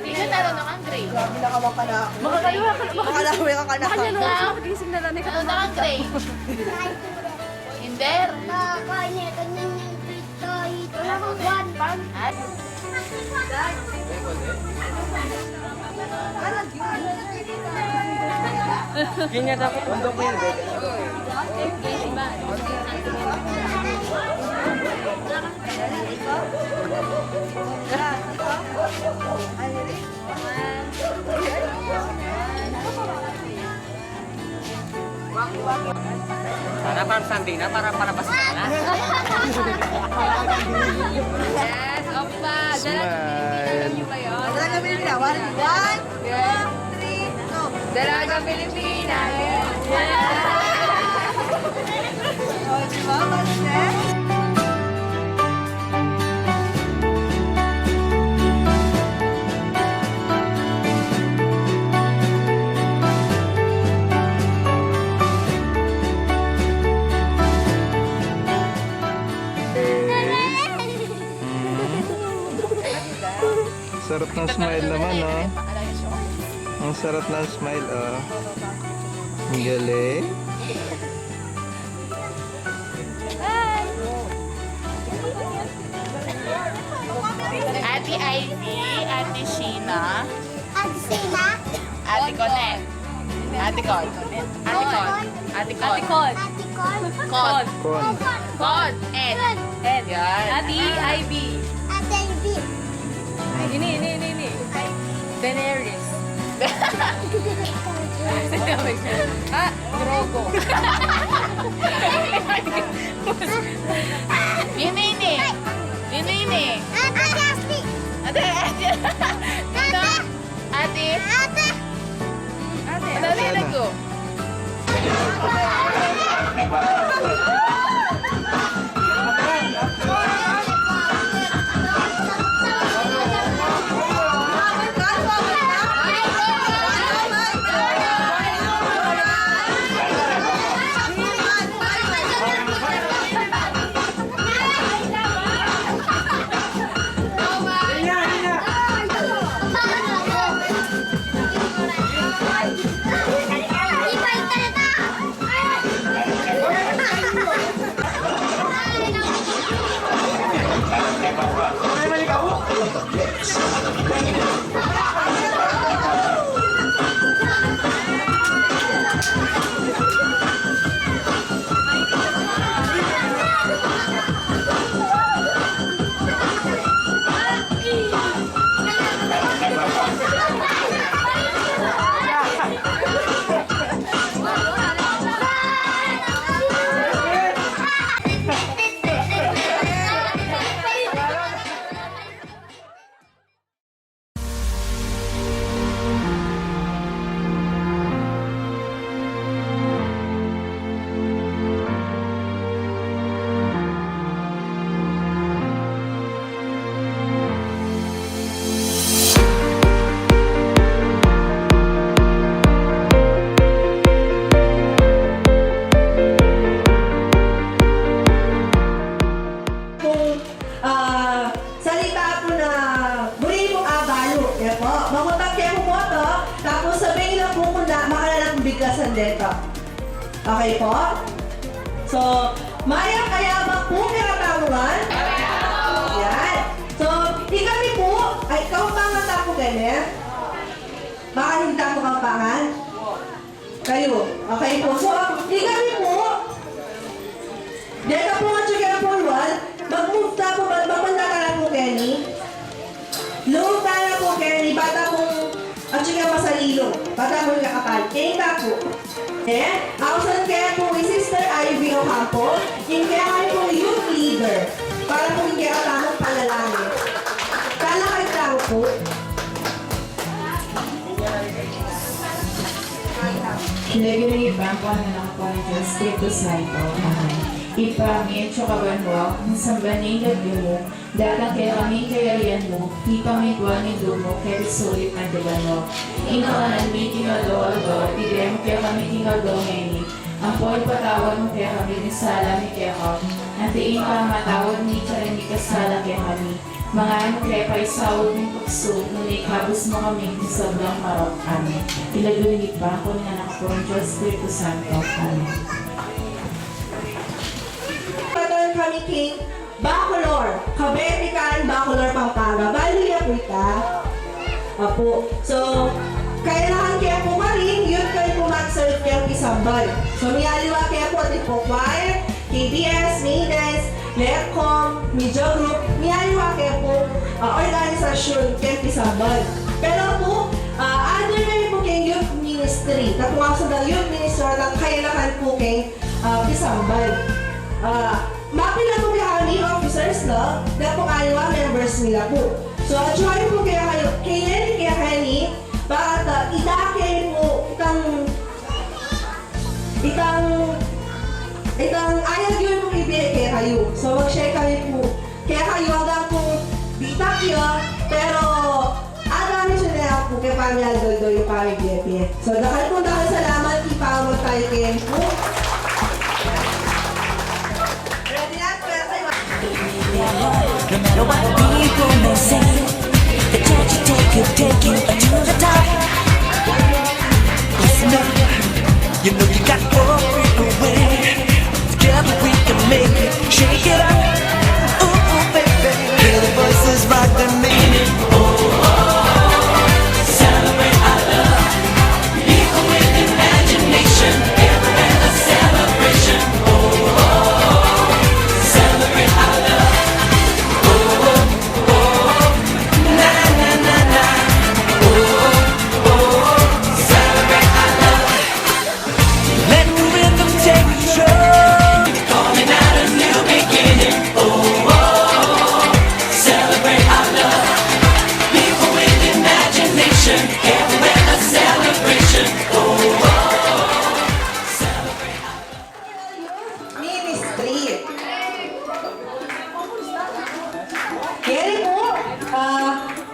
Ikaw naroon ang gray. Grabe na kawan ka na. Makakalawi ka na. Makalawi ka na. Makanya nung magising na lang. Ano na ang gray? Hinder. At Ganyan dapat. Undok mo yan, Beka. Para parang Sunday na, para basta ka na. Yes, opa. Smile. Talaga Pilipina. 1, 2, 3, go. Dalaga Pilipina. Oh, diba? Basta. Sarap ng smile naman, oh. Ang sarap ng smile, oh. Ang galing. Ate Ivy, Ate Sheena, Ate Conet, Ate Con, Ate Con, Ate Con, Con. Con, Kon. Con, Ed. Ed. Yan. Ati Ivy. Ini. Daenerys. Drogo. Yunini. Yunini. Ate, ate. Ito. Ate. Ano rin ko? Salita po na muli mo abalo. Yan po. Mamutak kayo po to. Tapos sabihin lang po kung na makalala kong biglasan dito. Okay po? So, Maya kayabang po kinatanguan. Yan. So, ikami po, ay kaupangan na po ganyan. Baka hindi mo kaupangan. Kayo. Okay po. So, ikami po, dito po nga siya po wall. Mag-move na po, magpunta ka na po, Kenny. Low ka na po, Kenny. Bata pong, at siya masalilo. Bata po yung kakapal. Kenny ka po. Eh, ako saan kaya po yung Sister Ivy Ocampo. Yung kaya kami po youth leader. Para po hindi katamang palalangin. Talakay tao po. Nilagay ang pang na nakakuha scriptus na ito. Ipamit siya kawan mo, sa banay na mo, dalang kaya kami kayarian mo, ipamituan ni Dumo, kaya sulit na diban mo. Inakanan mi tinggal do, tigre mo kaya kami tinggal do ngayon. Ang po'y patawad mo kaya kami nisala mi kaya ko. Antiin pa matawad mi siya rin kasala kaya kami. Mga anak kaya paisawag ng tukso, ngunit habos mo kami ng sobrang marot. Amen. Ilagulit ba ako ng anak ko ng Diyos Espiritu Santo. Amen. Pagkaroon kami King Bacolor. Kabetikan Bacolor Pampanga. Baliya po ita. Apo. So, kailangan kaya po maring, yun kayo po mag-serve kayo isambal. So, miyaliwa kaya po ating po choir, KBS, Maidens, Lecom, Media Group, miyaliwa kaya po organisasyon kayo isambal. Pero po, under na rin po kayo youth ministry. Tapos sa youth ministry ng kailangan po kayo isambal. Mapila po kami officers na po kayo members nila po. So, join po kaya kayo ni bakit idake mo itang ayaw yun mong ibigay kaya kayo. So mag-share kami po. Kaya kayo hanggang kung bitak yun, pero agami siya na lang po kaya pamilya do yung pamilya. So dahil salamat, ipawag tayo kayo po. Ready na po yan kayo. No matter what people may say, the chance you take you to the top. Listen up, you know you got one freak away. Together we can make it, shake it up. Ooh, ooh, baby, hear the voices rock the meaning. Oh, oh, celebrate our love. People with imagination, everywhere a celebration. Oh, oh, celebrate our love. Let the rhythm take control. Calling out a new beginning. Oh, oh, celebrate our love. People with imagination, everywhere a celebration. Oh, oh, celebrate our love. Ministry. Kaya po,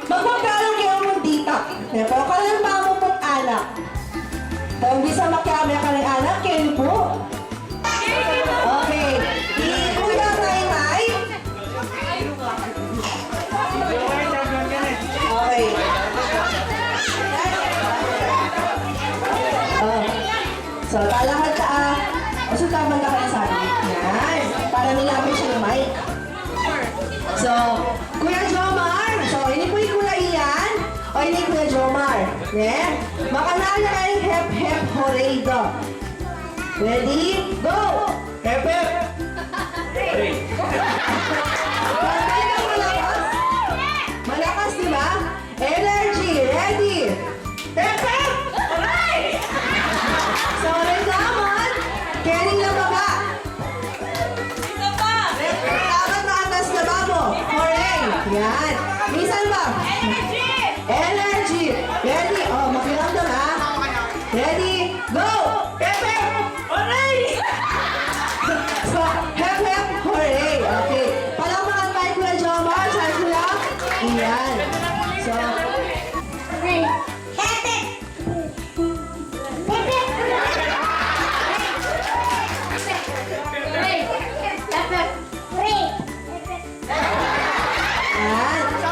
magpapalong kayo mong dita. Kaya po, kalang mamo pong anak. Kung bisa makiamaya ka ng anak, kayo po. Okay. Kuya Tay-Tay. Okay. So, talahan ka so, tamang ka na sa akin. Yan. Para nilapit siya ng mic. So, Kuya Jomar. So, ini po yung Kuya Ian. O, ini Kuya Jomar. Yeah. Makanala kayong hep-hep hooray do. Ready? Go! Hep-hep! Kantay ka malakas? Malakas, di ba? Energy! Ready? Hep-hep! So, rin naman, kening na baba. Dapat maatas na ba mo? Hooray! Yan. Minsan ba? Energy! Ready? Oh, makiramdam ha? Ready? Go! Hep hep! Hooray! So, hep hep! Hooray! Okay. Palakpakan tayo Kuya Jomar. Saan Kuya? Iyan. So, yan.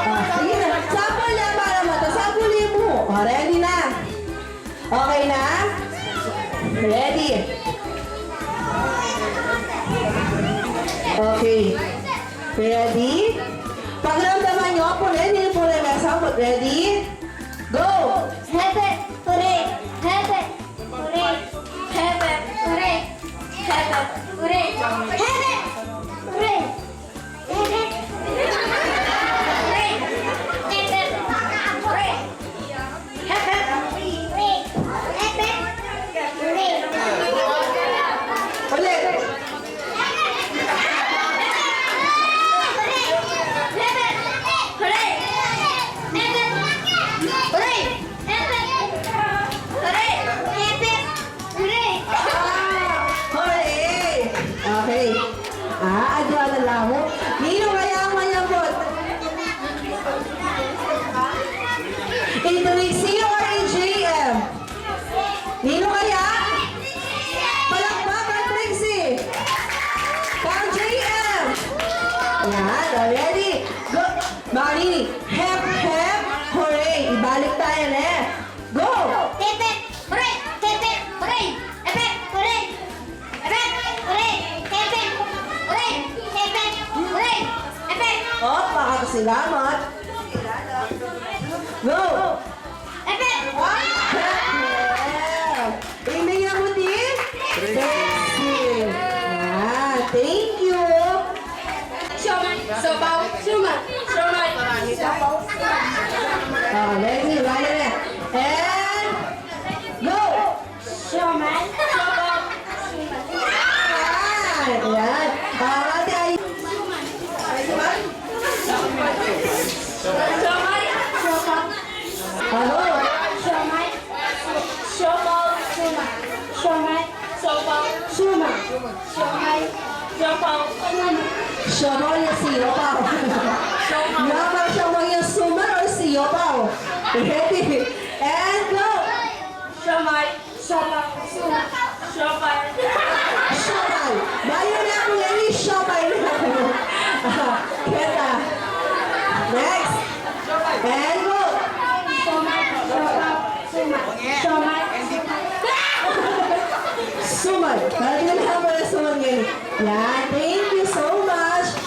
Oh, sige na. Sample na para mata. Sample mo. Oh, ready na. Okay na? Ready? Okay. Ready? Pagramdaman nyo, ready po rin na sample. Ready? Go! Hepe, hooray! Hepe, hooray! Hepe, hooray! Hepe, hooray! Hepe, hooray! Hepe, hooray! Hepe, hooray! Hepe, hooray! Hepe, hooray! Ulit! Hooray! Okay. Adwa na lang mo. Nino kaya ang mayabot? Indonesia or AJM? Nino kaya? Palakpakan, Trixie! Pang JM! Yan, ready? Go! Mga nini, hep, hep, hooray. Ibalik tayo, ne. Go! Hip hip hooray! Hip hip hooray! Hip hip hooray! Hip hip hooray! Hip hip hooray! Hip hip hooray! Hip hip Oh, pakakasilamat. Go! hip hip Tingnan niya mo din. Sexy. Ah, thank you. Sobaw. Suman. Oh, let's see. Right there. And go! Showman. Ayan. Ate ay... Ano? Showman. Showball. Suman. Showman. Showball. Suma. Showman. Showball. Suman. Siya yung siyopaw. Lamang siya mo yung suma or siyopaw. Ready? And go! Showman. Showball. Suman. Showball. Shopay. Bayo na ako yan yung shopay na ako. Keta. Next. And go! Showman. Showball. Suman. Showman. Suman. Parang ginagawa mo na suman ngayon. Yan. Thank you so much.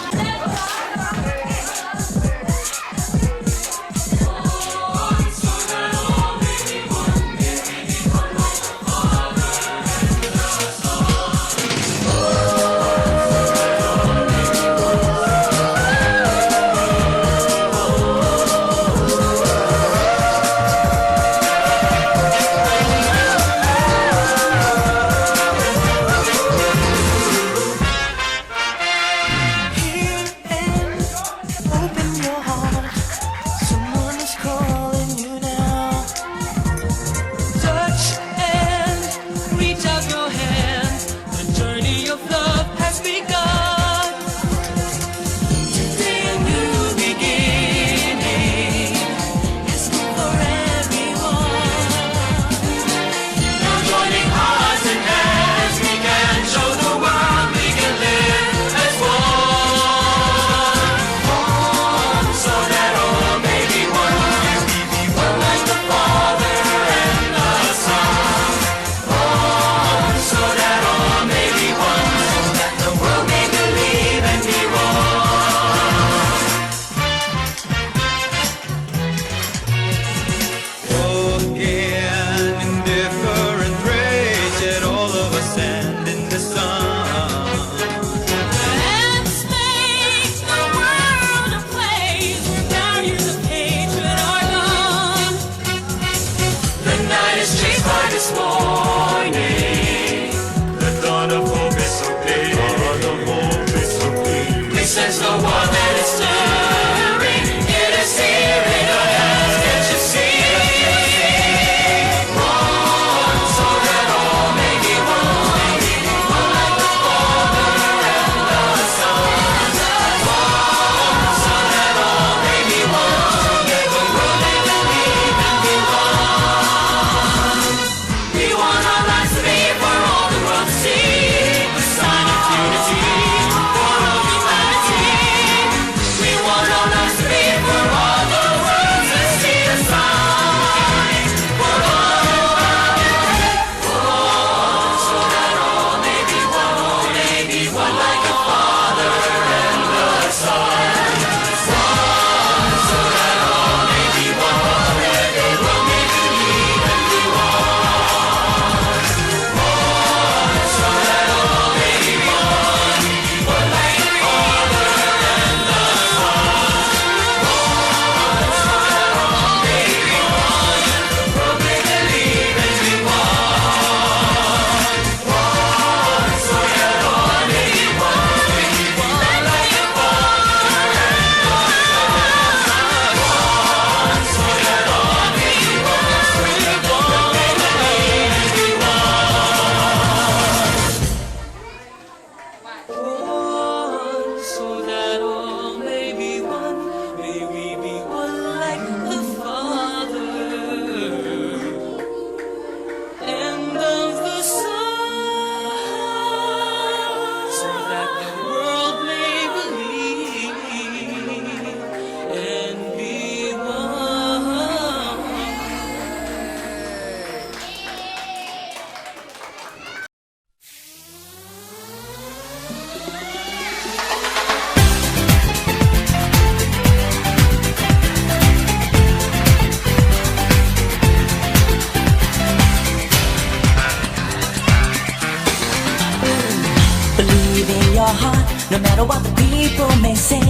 No matter what the people may say,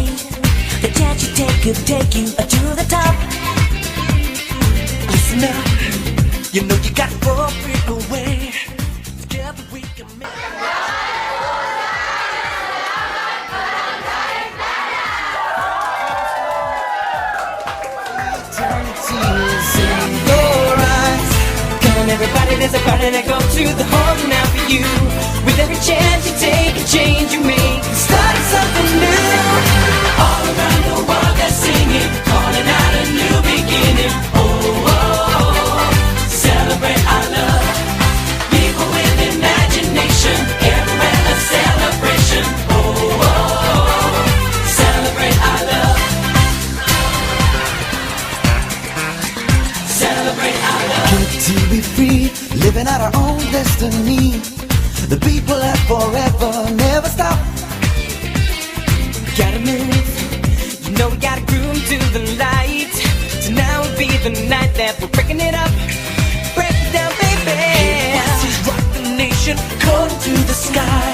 the chance you take could take you to the top. Listen up, you know you got 4 feet away. Together we can make eternity is in your eyes. Come on everybody, there's a party that goes to the whole now for you. With every chance you take, a change you make, starting something new. All around the world they're singing, calling out a new beginning. Oh, oh, oh, celebrate our love. People with imagination, everywhere a celebration. Oh, oh, oh, celebrate our love. Celebrate our love. Good to be free, living out our own destiny. The people have forever, never stop. Gotta move, you know we gotta groove to the light. Tonight will be the night that we're breaking it up. Break it down, baby. Voices rock the nation, call to the sky.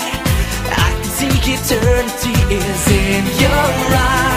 I can see eternity is in your eyes.